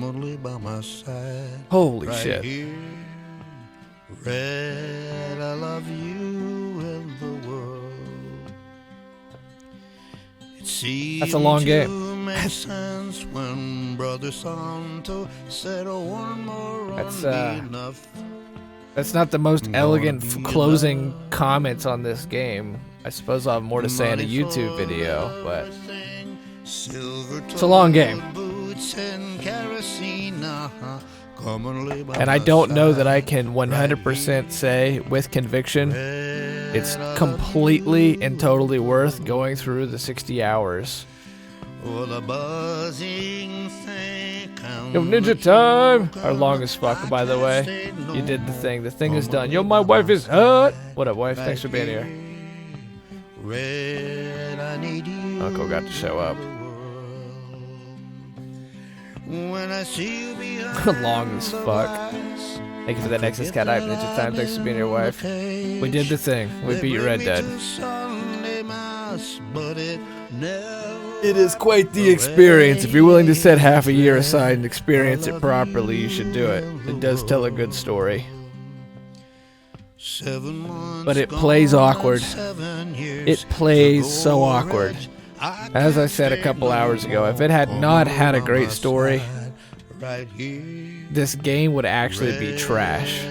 only by my side. Holy Right shit. here, Red, I love you in the world. It seemed That's a long game. to make sense when Brother Santo said one more run be enough. That's not the most elegant closing comments on this game. I suppose I'll have more to say in a YouTube video, but it's a long game. And I don't know that I can 100% say with conviction it's completely and totally worth going through the 60 hours. Yo, Ninja Time! Our longest fuck, by the way. You did the thing. The thing is done. Yo, my wife is hot! What up, wife? Thanks for being here. Uncle got to show up. Long as fuck. Thank you for that Nexus Cat Hype, Ninja Time. Thanks for being here, wife. We did the thing. We beat Red Dead. It is quite the experience. If you're willing to set half a year aside and experience it properly, you should do it. It does tell a good story. But it plays awkward. It plays so awkward. As I said a couple hours ago, if it had not had a great story, this game would actually be trash.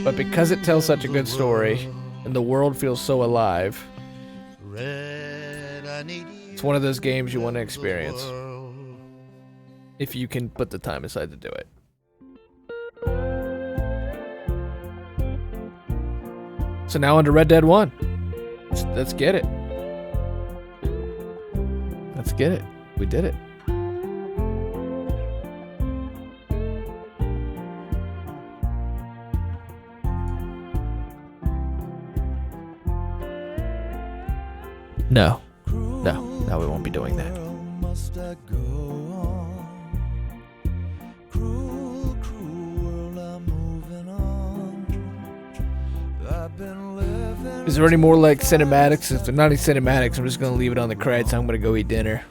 But because it tells such a good story, and the world feels so alive, it's one of those games you want to experience. If you can put the time aside to do it. So now on to Red Dead 1. Let's get it. Let's get it. We did it. No. No, we won't be doing that. Is there any more like cinematics? If there's not any cinematics, I'm just gonna leave it on the credits. I'm gonna go eat dinner.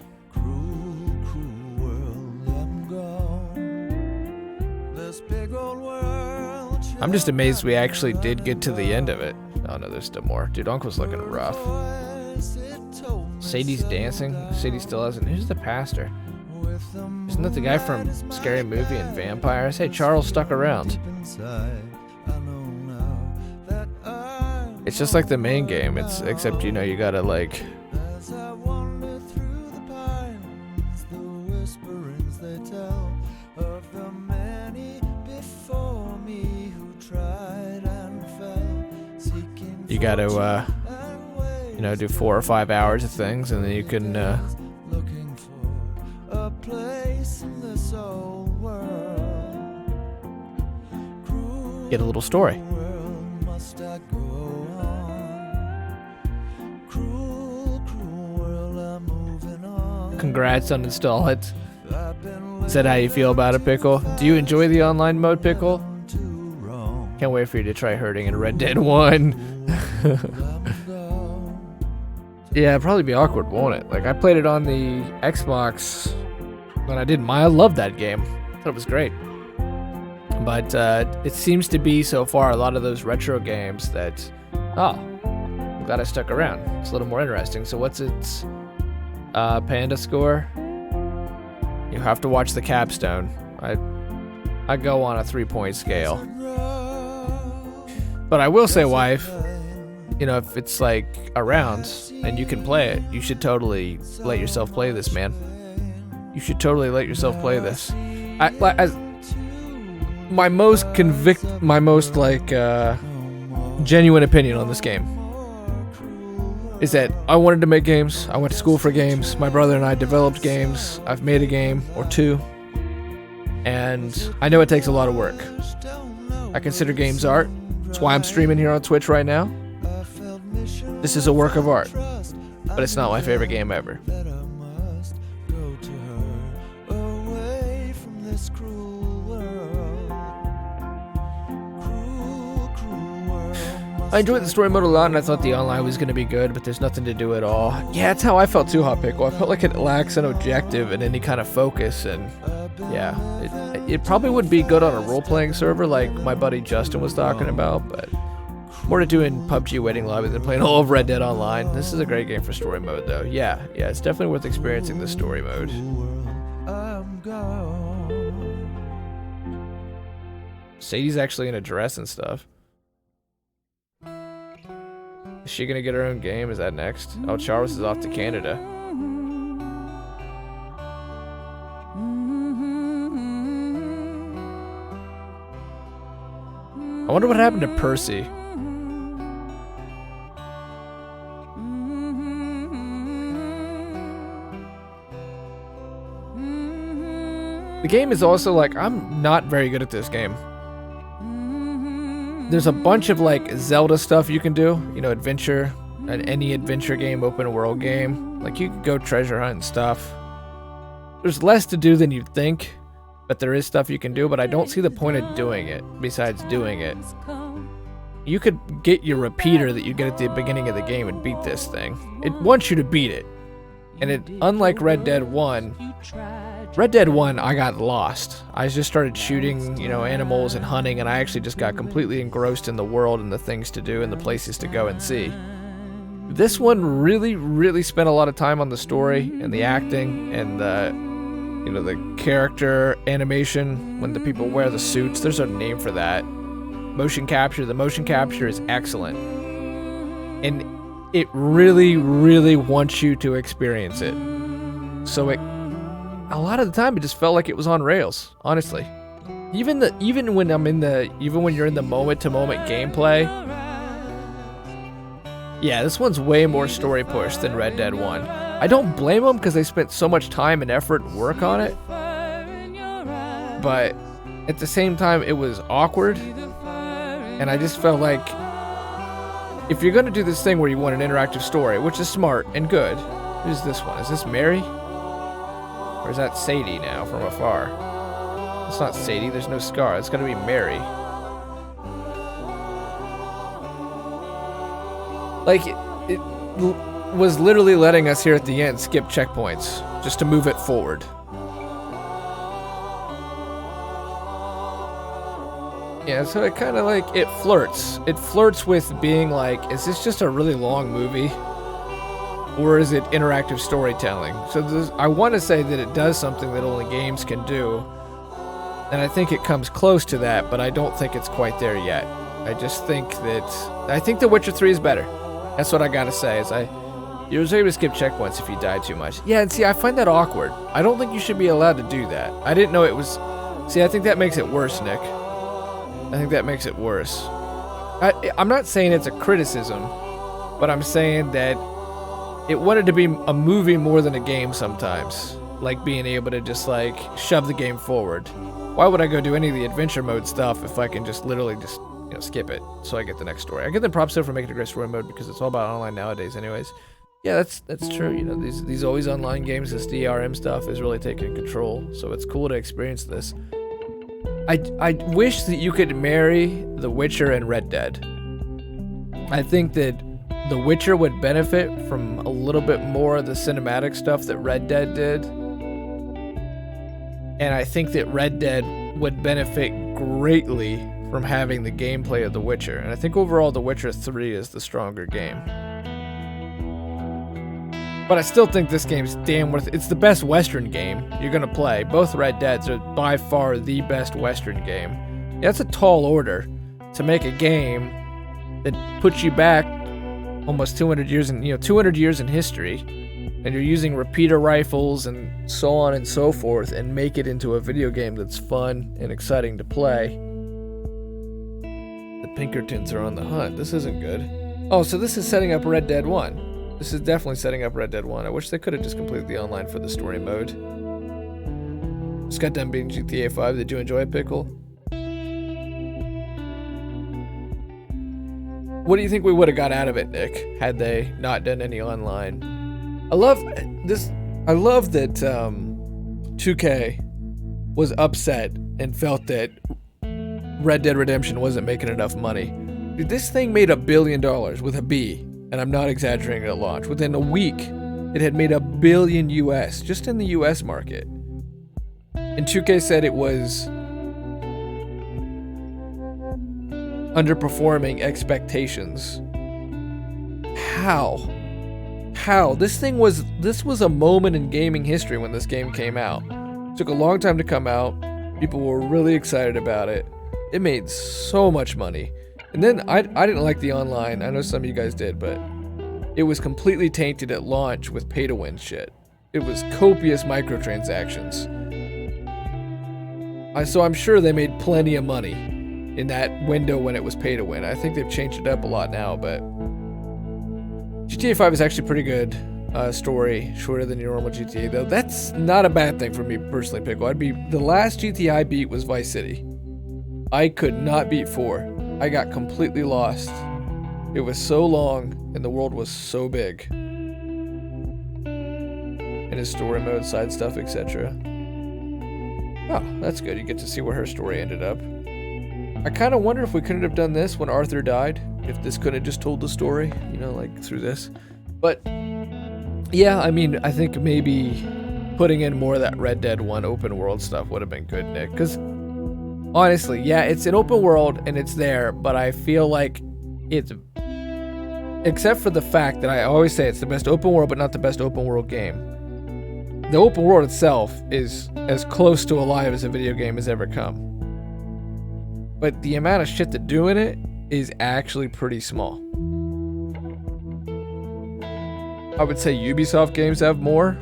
I'm just amazed we actually did get to the end of it. Oh no, there's still more. Dude, Uncle's looking rough. Sadie's dancing. Sadie still hasn't. Who's the pastor? Isn't that the guy from Scary Movie and Vampires? Hey, Charles stuck around. It's just like the main game. Except you know you gotta like. You gotta you know, do 4 or 5 hours of things, and then you can get a little story. Congrats on install it. Is that how you feel about it, Pickle? Do you enjoy the online mode, Pickle? Can't wait for you to try herding in Red Dead 1. Yeah, it'd probably be awkward, won't it? Like, I played it on the Xbox when I did I loved that game. I thought it was great. But it seems to be, so far, a lot of those retro games that, I'm glad I stuck around. It's a little more interesting. So what's its Panda score? You have to watch the capstone. I go on a 3-point scale. But I will say, wife, you know, if it's like around and you can play it, you should totally let yourself play this, man. You should totally let yourself play this. My most genuine opinion on this game is that I wanted to make games. I went to school for games. My brother and I developed games. I've made a game or two, and I know it takes a lot of work. I consider games art. That's why I'm streaming here on Twitch right now. This is a work of art, but it's not my favorite game ever. I enjoyed the story mode a lot, and I thought the online was going to be good, but there's nothing to do at all. Yeah, that's how I felt too, Hot Pickle. I felt like it lacks an objective and any kind of focus, and Yeah, it probably would be good on a role-playing server like my buddy Justin was talking about, but more to do in PUBG waiting lobby than playing all of Red Dead Online. This is a great game for story mode, though. Yeah, it's definitely worth experiencing the story mode. Sadie's actually in a dress and stuff. Is she gonna get her own game? Is that next? Oh, Charles is off to Canada. I wonder what happened to Percy. The game is also like, I'm not very good at this game. There's a bunch of like Zelda stuff you can do, you know, adventure, and any adventure game, open world game. Like you can go treasure hunt and stuff. There's less to do than you'd think, but there is stuff you can do, but I don't see the point of doing it, besides doing it. You could get your repeater that you get at the beginning of the game and beat this thing. It wants you to beat it. And it, unlike Red Dead 1, Red Dead 1, I got lost. I just started shooting, you know, animals and hunting, and I actually just got completely engrossed in the world and the things to do and the places to go and see. This one really spent a lot of time on the story and the acting and the, you know, the character animation when the people wear the suits. There's a name for that. Motion capture. The motion capture is excellent. And it really wants you to experience it. So it, a lot of the time, it just felt like it was on rails, honestly. Even when you're in the moment-to-moment gameplay. Yeah, this one's way more story push than Red Dead 1. I don't blame them because they spent so much time and effort and work on it. But at the same time, it was awkward. And I just felt like if you're going to do this thing where you want an interactive story, which is smart and good. Who's this one? Is this Mary? Or is that Sadie now from afar? It's not Sadie, there's no scar. It's gotta be Mary. Like, it was literally letting us here at the end skip checkpoints just to move it forward. Yeah, so it kind of like, it flirts. It flirts with being like, is this just a really long movie? Or is it interactive storytelling? So I want to say that it does something that only games can do. And I think it comes close to that, but I don't think it's quite there yet. I just think I think The Witcher 3 is better. That's what I gotta say, is you're able to skip checkpoints if you die too much. Yeah, and see, I find that awkward. I don't think you should be allowed to do that. I didn't know it was... See, I think that makes it worse, Nick. I think that makes it worse. I'm not saying it's a criticism, but I'm saying that it wanted to be a movie more than a game sometimes. Like being able to just like shove the game forward. Why would I go do any of the adventure mode stuff if I can just literally just, you know, skip it so I get the next story? I get the props though for making a great story mode because it's all about online nowadays anyways. Yeah, that's true. You know, these always online games, this DRM stuff is really taking control. So it's cool to experience this. I wish that you could marry The Witcher and Red Dead. I think that The Witcher would benefit from a little bit more of the cinematic stuff that Red Dead did. And I think that Red Dead would benefit greatly from having the gameplay of The Witcher. And I think overall The Witcher 3 is the stronger game. But I still think this game's damn worth it. It's the best Western game you're gonna play. Both Red Deads are by far the best Western game. Yeah, that's a tall order to make a game that puts you back almost 200 years in, 200 years in history, and you're using repeater rifles and so on and so forth, and make it into a video game that's fun and exciting to play. The Pinkertons are on the hunt. This isn't good. Oh, so this is setting up Red Dead 1. This is definitely setting up Red Dead 1. I wish they could have just completed the online for the story mode. Just got done beating GTA 5. Did you enjoy it, Pickle? What do you think we would have got out of it, Nick, had they not done any online? I love this. I love that 2K was upset and felt that Red Dead Redemption wasn't making enough money. Dude, this thing made $1 billion with a B. And I'm not exaggerating at launch. Within a week, it had made $1 billion US, just in the US market. And 2K said it was underperforming expectations. How? This was a moment in gaming history when this game came out. It took a long time to come out. People were really excited about it. It made so much money. And then I didn't like the online. I know some of you guys did, but it was completely tainted at launch with pay-to-win shit. It was copious microtransactions. So I'm sure they made plenty of money in that window when it was pay-to-win. I think they've changed it up a lot now, but GTA 5 is actually pretty good story, shorter than your normal GTA, though. That's not a bad thing for me personally, Pickle. The last GTA I beat was Vice City. I could not beat 4. I got completely lost. It was so long, and the world was so big. And his story mode, side stuff, etc. Oh, that's good. You get to see where her story ended up. I kind of wonder if we couldn't have done this when Arthur died. If this could have just told the story, you know, like through this. But, yeah, I mean, I think maybe putting in more of that Red Dead 1 open world stuff would have been good, Nick. Because, honestly, yeah, it's an open world and it's there, but I feel like it's... Except for the fact that I always say it's the best open world, but not the best open world game. The open world itself is as close to alive as a video game has ever come. But the amount of shit to do in it is actually pretty small. I would say Ubisoft games have more.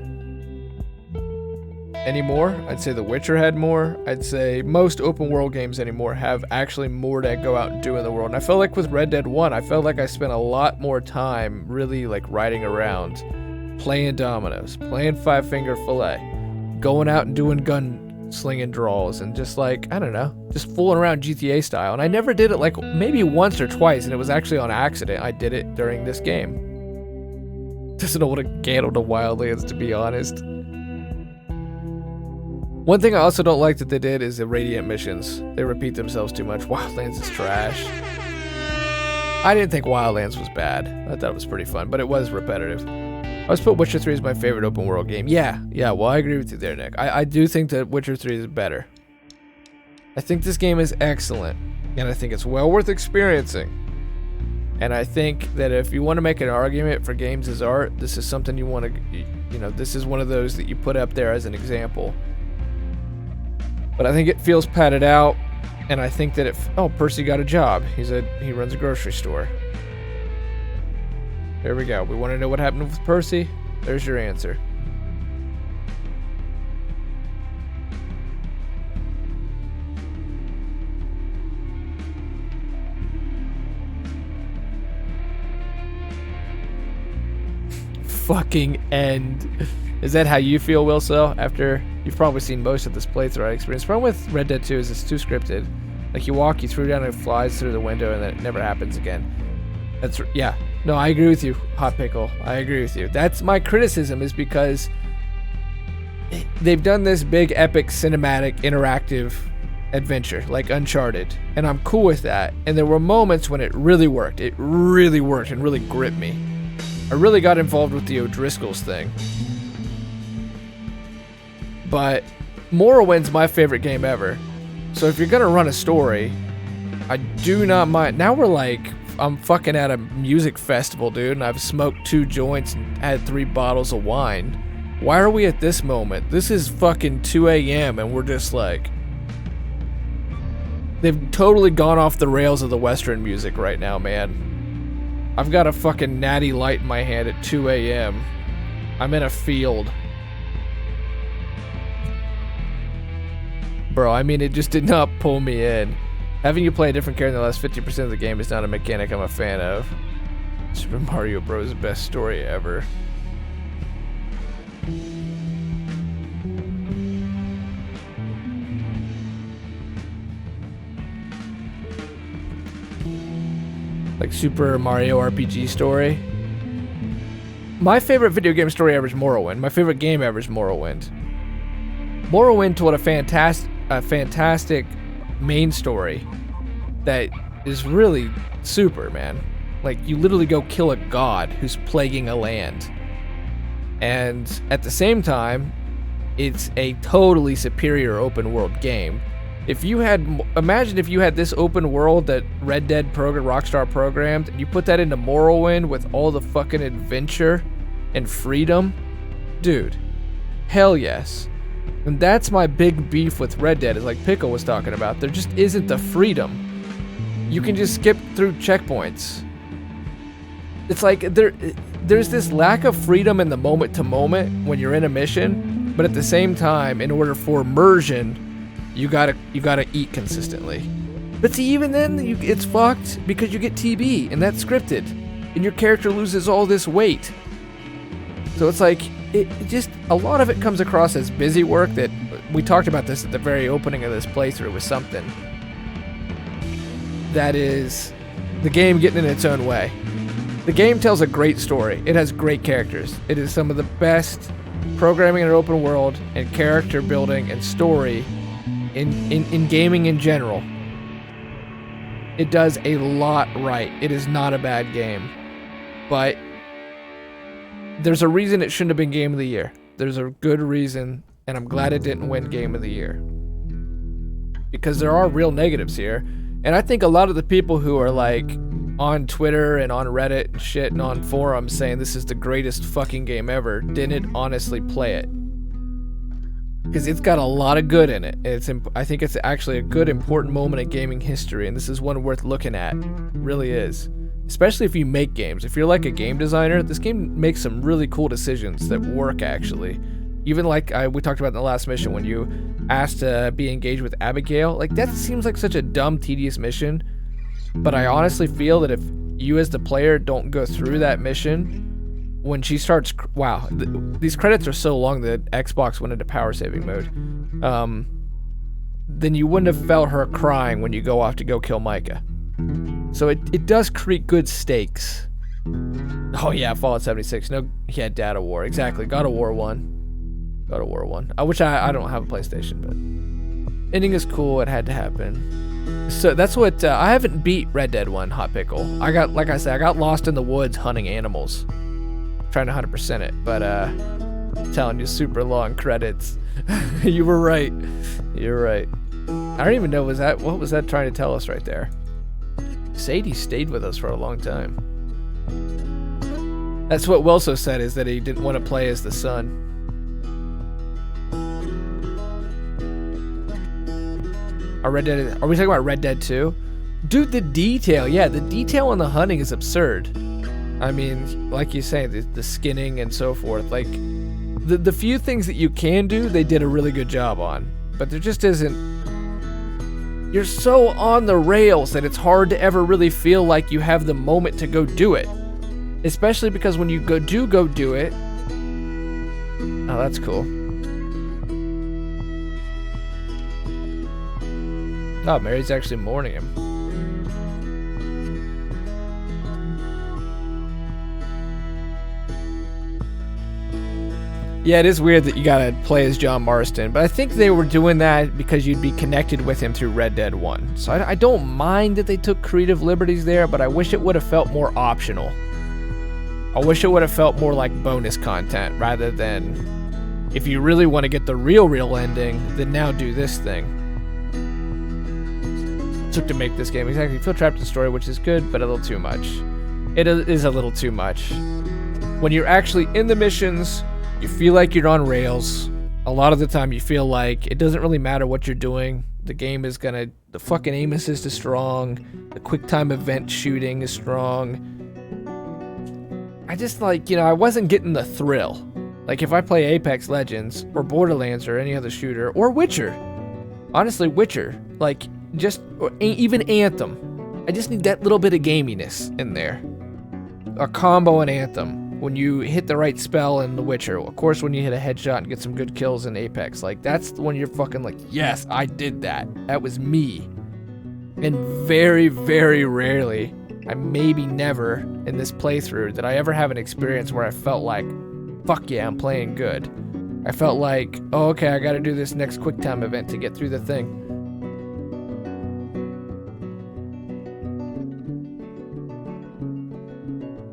Anymore. I'd say The Witcher had more. I'd say most open world games anymore have actually more to go out and do in the world. And I felt like with Red Dead 1, I felt like I spent a lot more time really like riding around, playing dominoes, playing Five Finger Fillet, going out and doing gun slinging draws, and just like, I don't know, just fooling around GTA style. And I never did it like maybe once or twice, and it was actually on accident. I did it during this game. Doesn't know what a Gandalf to Wildlands, to be honest. One thing I also don't like that they did is the Radiant missions. They repeat themselves too much. Wildlands is trash. I didn't think Wildlands was bad. I thought it was pretty fun, but it was repetitive. I always put Witcher 3 as my favorite open world game. Yeah, well, I agree with you there, Nick. I do think that Witcher 3 is better. I think this game is excellent, and I think it's well worth experiencing. And I think that if you want to make an argument for games as art, this is something you want to, you know, this is one of those that you put up there as an example. But I think it feels padded out, and I think that oh, Percy got a job. He runs a grocery store. There we go. We want to know what happened with Percy? There's your answer. Fucking end. Is that how you feel, Wilso? After you've probably seen most of this playthrough experience. The problem with Red Dead 2 is it's too scripted. Like you walk, you throw down, and it flies through the window, and then it never happens again. Yeah. No, I agree with you, Hot Pickle. I agree with you. That's my criticism, is because they've done this big, epic, cinematic, interactive adventure, like Uncharted, and I'm cool with that. And there were moments when it really worked. It really worked and really gripped me. I really got involved with the O'Driscolls thing. But Morrowind's my favorite game ever. So if you're gonna run a story, I do not mind. Now I'm fucking at a music festival, dude, and I've smoked 2 joints and had 3 bottles of wine. Why are we at this moment? This is fucking 2 a.m. and we're just like... They've totally gone off the rails of the Western music right now, man. I've got a fucking natty light in my hand at 2 a.m. I'm in a field. Bro, I mean, it just did not pull me in. Having you play a different character in the last 50% of the game is not a mechanic I'm a fan of. Super Mario Bros. Best story ever. Like Super Mario RPG story. My favorite video game story ever is Morrowind. My favorite game ever is Morrowind. Morrowind told a fantastic main story that is really super, man. Like, you literally go kill a god who's plaguing a land. And at the same time, it's a totally superior open world game. Imagine if you had this open world that Red Dead Rockstar programmed, and you put that into Morrowind with all the fucking adventure and freedom. Dude, hell yes. And that's my big beef with Red Dead, is like Pickle was talking about. There just isn't the freedom. You can just skip through checkpoints. It's like there's this lack of freedom in the moment to moment when you're in a mission, but at the same time, in order for immersion, you gotta eat consistently. But see, even then, it's fucked because you get TB, and that's scripted, and your character loses all this weight. So it's like, it just, a lot of it comes across as busy work. That we talked about this at the very opening of this playthrough, with something that is the game getting in its own way. The game tells a great story. It has great characters. It is some of the best programming in an open world and character building and story in gaming in general. It does a lot right. It is not a bad game. But there's a reason it shouldn't have been Game of the Year. There's a good reason, and I'm glad it didn't win Game of the Year. Because there are real negatives here. And I think a lot of the people who are like on Twitter and on Reddit and shit and on forums saying this is the greatest fucking game ever didn't honestly play it. Because it's got a lot of good in it. I think it's actually a good, important moment in gaming history, and this is one worth looking at. It really is. Especially if you make games. If you're like a game designer, this game makes some really cool decisions that work, actually. Even like we talked about in the last mission, when you asked to be engaged with Abigail. Like, that seems like such a dumb, tedious mission. But I honestly feel that if you as the player don't go through that mission, when she starts, wow, these credits are so long that Xbox went into power saving mode. Then you wouldn't have felt her crying when you go off to go kill Micah. So it does create good stakes. Oh yeah, Fallout 76. No, yeah, Data War. Exactly. God of War 1. God of War 1. Which I don't have a PlayStation, but ending is cool. It had to happen. So that's what I haven't beat Red Dead 1 Hot Pickle. Like I said, I got lost in the woods hunting animals, trying to 100% it, but I'm telling you, super long credits. You were right. You're right. I don't even know, what was that trying to tell us right there? Sadie stayed with us for a long time. That's what Wilso said, is that he didn't want to play as the son. Are we talking about Red Dead 2? Dude, the detail. Yeah, the detail on the hunting is absurd. I mean, like you say, the skinning and so forth. Like, the few things that you can do, they did a really good job on. But there just isn't... You're so on the rails that it's hard to ever really feel like you have the moment to go do it. Especially because when you go do it... Oh, that's cool. Oh, Mary's actually mourning him. Yeah, it is weird that you gotta play as John Marston, but I think they were doing that because you'd be connected with him through Red Dead 1. So I don't mind that they took creative liberties there, but I wish it would have felt more optional. I wish it would have felt more like bonus content, rather than, if you really want to get the real ending, then now do this thing. It took to make this game. Exactly, you feel trapped in the story, which is good, but a little too much. It is a little too much. When you're actually in the missions, you feel like you're on rails. A lot of the time you feel like it doesn't really matter what you're doing. The game is gonna... The fucking aim assist is strong. The quick time event shooting is strong. I just like, I wasn't getting the thrill. Like if I play Apex Legends or Borderlands or any other shooter or Witcher. Honestly, Witcher. Like even Anthem. I just need that little bit of gaminess in there. A combo in Anthem. When you hit the right spell in The Witcher. Of course, when you hit a headshot and get some good kills in Apex. Like, that's when you're fucking like, yes, I did that. That was me. And very, very rarely, maybe never in this playthrough, did I ever have an experience where I felt like, fuck yeah, I'm playing good. I felt like, oh, okay, I gotta do this next quick time event to get through the thing.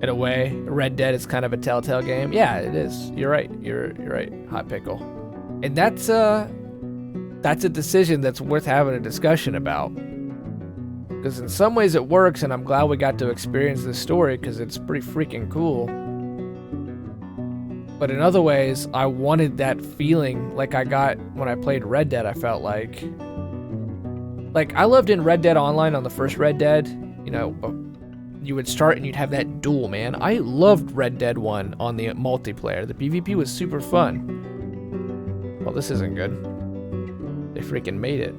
In a way, Red Dead is kind of a telltale game. Yeah, it is. You're right. You're right. Hot Pickle. And that's a decision that's worth having a discussion about. Because in some ways it works, and I'm glad we got to experience this story because it's pretty freaking cool. But in other ways, I wanted that feeling like I got when I played Red Dead. I felt like I loved in Red Dead Online on the first Red Dead. You know, you would start and you'd have that duel, man. I loved Red Dead 1 on the multiplayer. The PvP was super fun. Well, this isn't good. They freaking made it.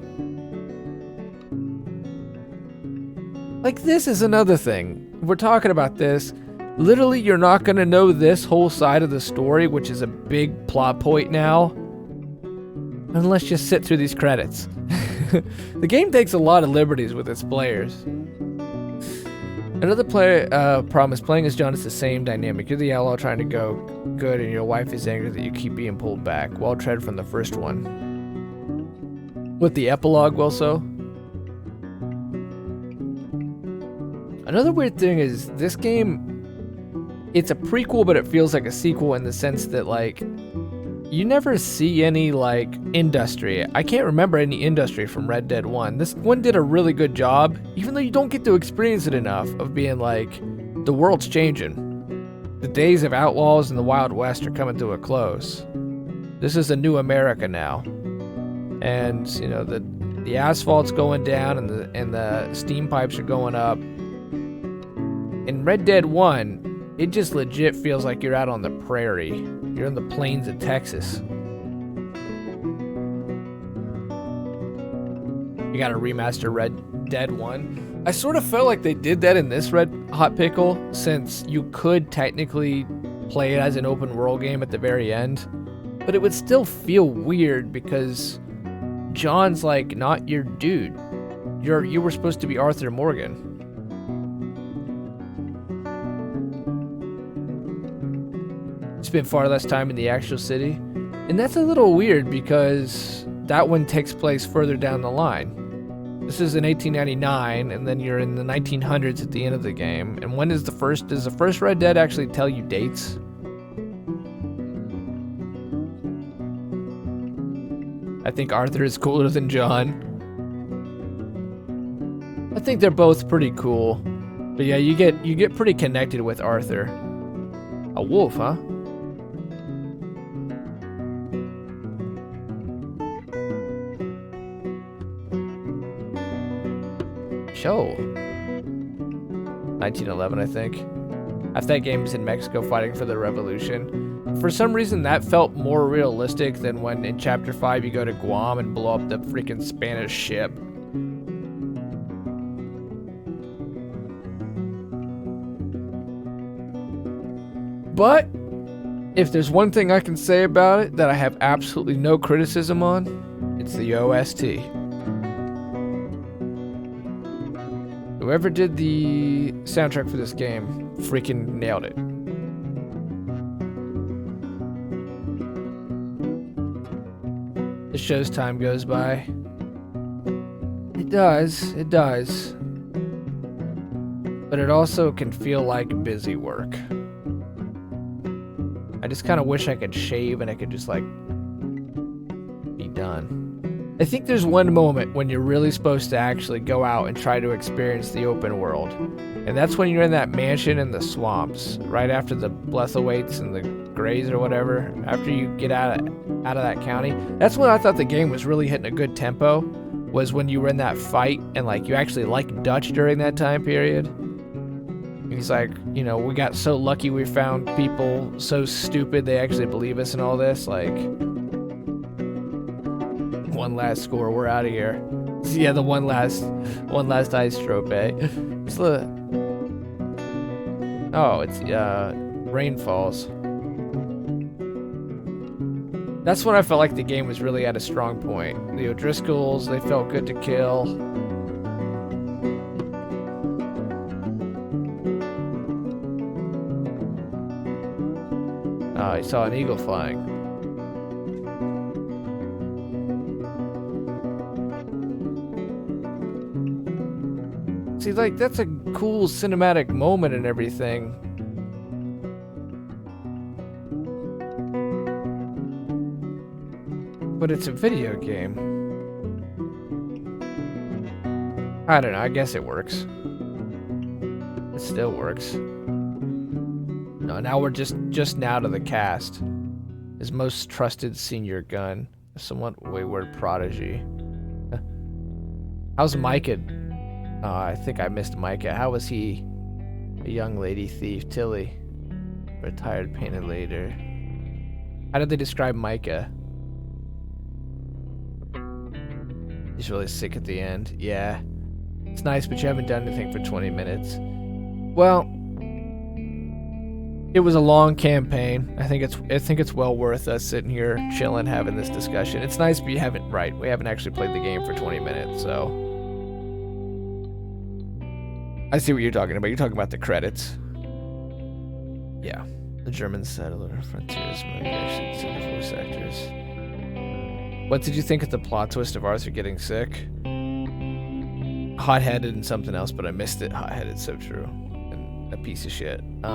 Like, this is another thing. We're talking about this. Literally, you're not going to know this whole side of the story, which is a big plot point now, unless you sit through these credits. The game takes a lot of liberties with its players. Another problem is playing as John is the same dynamic. You're the outlaw trying to go good, and your wife is angry that you keep being pulled back. Well tread from the first one. With the epilogue also. Another weird thing is this game, it's a prequel, but it feels like a sequel in the sense that, like, you never see any, like, industry. I can't remember any industry from Red Dead 1. This one did a really good job, even though you don't get to experience it enough, of being like, the world's changing. The days of outlaws in the Wild West are coming to a close. This is a new America now. And, you know, the asphalt's going down and the steam pipes are going up. In Red Dead 1, it just legit feels like you're out on the prairie. You're in the plains of Texas. You got a remaster Red Dead 1. I sort of felt like they did that in this Red Hot Pickle, since you could technically play it as an open world game at the very end. But it would still feel weird because John's like not your dude. You were supposed to be Arthur Morgan. Spend far less time in the actual city, and that's a little weird because that one takes place further down the line. This is in 1899, and then you're in the 1900s at the end of the game. And when is the first? Does the first Red Dead actually tell you dates? I think Arthur is cooler than John. I think they're both pretty cool, but yeah, you get pretty connected with Arthur. A wolf, huh? Show. 1911, I think. After that game is in Mexico fighting for the revolution. For some reason, that felt more realistic than when in Chapter 5 you go to Guam and blow up the freaking Spanish ship. But if there's one thing I can say about it that I have absolutely no criticism on, it's the OST. Whoever did the soundtrack for this game freaking nailed it. The show's time goes by. It does. But it also can feel like busy work. I just kind of wish I could shave and I could just, like, be done. I think there's one moment when you're really supposed to actually go out and try to experience the open world. And that's when you're in that mansion in the swamps, right after the Blethawaits and the Greys or whatever, after you get out of that county. That's when I thought the game was really hitting a good tempo, was when you were in that fight and, like, you actually liked Dutch during that time period. And he's like, you know, we got so lucky we found people so stupid they actually believe us and all this, like... One last score, we're out of here. Yeah, the one last ice trope, eh? It's the... Oh, it's, Rain Falls. That's when I felt like the game was really at a strong point. The O'Driscolls, they felt good to kill. Oh, he saw an eagle flying. See, like, that's a cool cinematic moment and everything. But it's a video game. I don't know, I guess it works. It still works. No, now we're just now to the cast. His most trusted senior gun. A somewhat wayward prodigy. How's Micah? Oh, I think I missed Micah. How was he? A young lady thief, Tilly. Retired painted later. How did they describe Micah? He's really sick at the end. Yeah. It's nice, but you haven't done anything for 20 minutes. Well, it was a long campaign. I think it's well worth us sitting here chilling, having this discussion. It's nice, but we haven't actually played the game for 20 minutes, so I see what you're talking about. You're talking about the credits. Yeah. The German settler, frontiersman, voice actors. What did you think of the plot twist of Arthur getting sick? Hot-headed and something else, but I missed it. Hot-headed, so true. And a piece of shit. I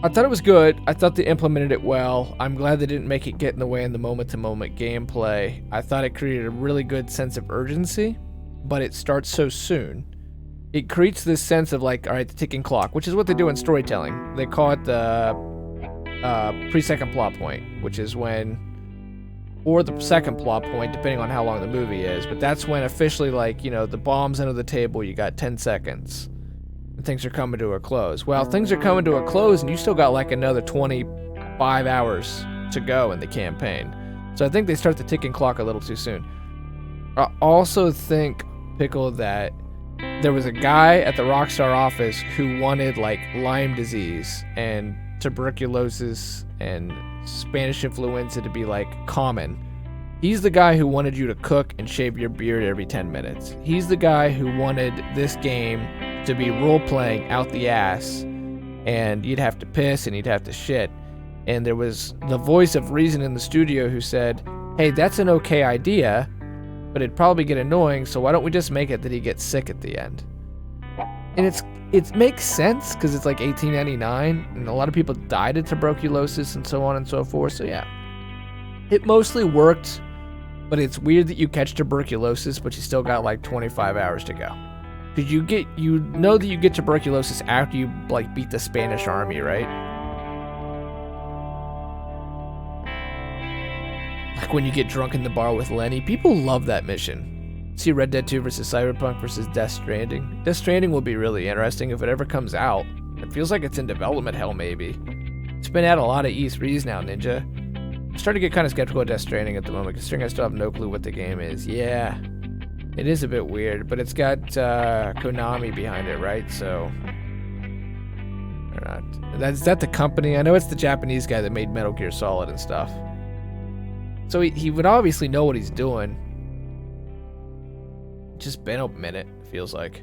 thought it was good. I thought they implemented it well. I'm glad they didn't make it get in the way in the moment-to-moment gameplay. I thought it created a really good sense of urgency, but it starts so soon. It creates this sense of like, all right, the ticking clock, which is what they do in storytelling. They call it the pre-second plot point, which is when, or the second plot point, depending on how long the movie is, but that's when officially, like, you know, the bomb's under the table, you got 10 seconds. And things are coming to a close. Well, things are coming to a close, and you still got like another 25 hours to go in the campaign. So I think they start the ticking clock a little too soon. I also think, Pickle, that there was a guy at the Rockstar office who wanted like Lyme disease and tuberculosis and Spanish influenza to be like common. He's the guy who wanted you to cook and shave your beard every 10 minutes. He's the guy who wanted this game to be role-playing out the ass, and you'd have to piss and you'd have to shit. And there was the voice of reason in the studio who said, hey, that's an okay idea, but it'd probably get annoying, so why don't we just make it that he gets sick at the end? And it makes sense, because it's like 1899, and a lot of people died of tuberculosis and so on and so forth, so yeah. It mostly worked, but it's weird that you catch tuberculosis, but you still got like 25 hours to go. Because you know that you get tuberculosis after you like beat the Spanish army, right? Like when you get drunk in the bar with Lenny. People love that mission. See Red Dead 2 versus Cyberpunk versus Death Stranding. Death Stranding will be really interesting if it ever comes out. It feels like it's in development hell, maybe. It's been at a lot of E3s now, Ninja. I'm starting to get kind of skeptical of Death Stranding at the moment, considering I still have no clue what the game is. Yeah. It is a bit weird, but it's got Konami behind it, right? So, or not. Is that the company? I know it's the Japanese guy that made Metal Gear Solid and stuff. So he would obviously know what he's doing. Just been a minute, feels like.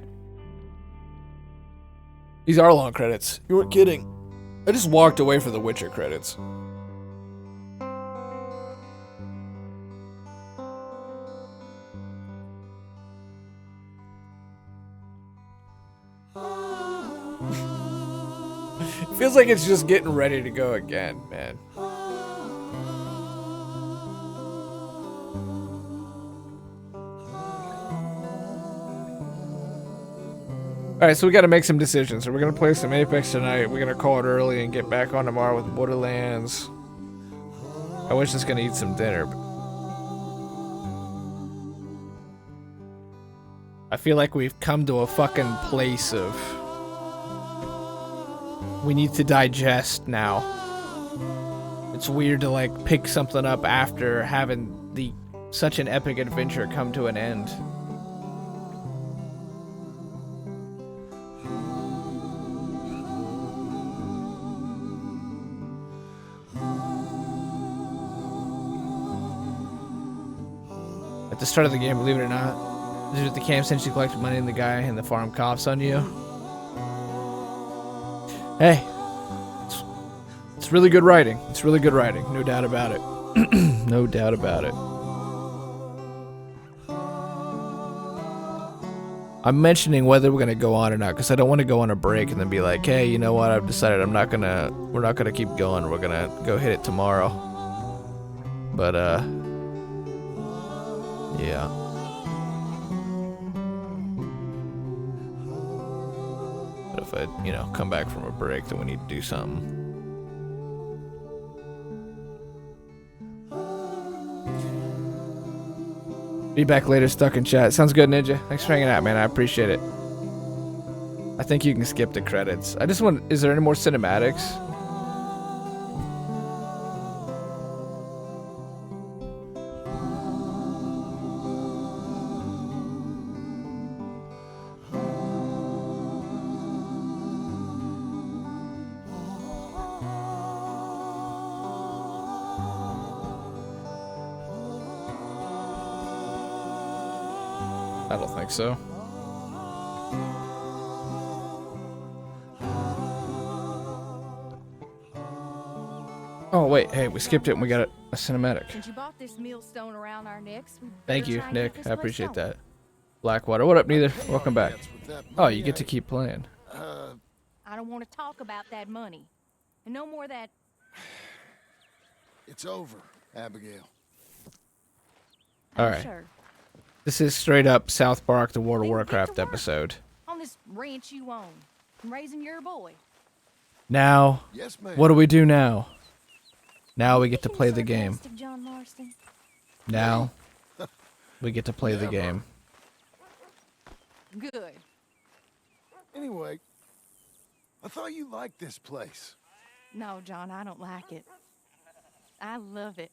These are long credits. You weren't kidding. I just walked away from the Witcher credits. Feels like it's just getting ready to go again, man. Alright, so we gotta make some decisions. So we're gonna play some Apex tonight. We're gonna call it early and get back on tomorrow with Borderlands. I was just gonna eat some dinner, but I feel like we've come to a fucking place of we need to digest now. It's weird to like pick something up after having such an epic adventure come to an end. At the start of the game, believe it or not, at the camp since you collect money and the guy in the farm coughs on you. Hey, it's really good writing. It's really good writing, no doubt about it. No doubt about it. I'm mentioning whether we're gonna go on or not because I don't want to go on a break and then be like, hey, you know what? I've decided we're not gonna keep going. We're gonna go hit it tomorrow. But yeah. But if I, you know, come back from a break, then we need to do something. Be back later, stuck in chat. Sounds good, Ninja. Thanks for hanging out, man. I appreciate it. I think you can skip the credits. I just want... Is there any more cinematics? I don't think so. Oh wait, hey, we skipped it and we got a cinematic. Since you bought this millstone around our necks, we Thank you, better try and Nick. get this I place appreciate going. that. Blackwater, what up, neither? Welcome back. Oh, you get to keep playing. I don't want to talk about that money. And no more that... It's over, Abigail. All I'm right. sure. This is straight up South Park, the World of Then get to Warcraft work. episode. On this ranch you own. And raising your boy. Now, Yes, ma'am. what do we do now? Now we get to Being play the game. sarcastic, John Marston. Now, we get to play the Never. game. Good. Anyway, I thought you liked this place. No, John, I don't like it. I love it.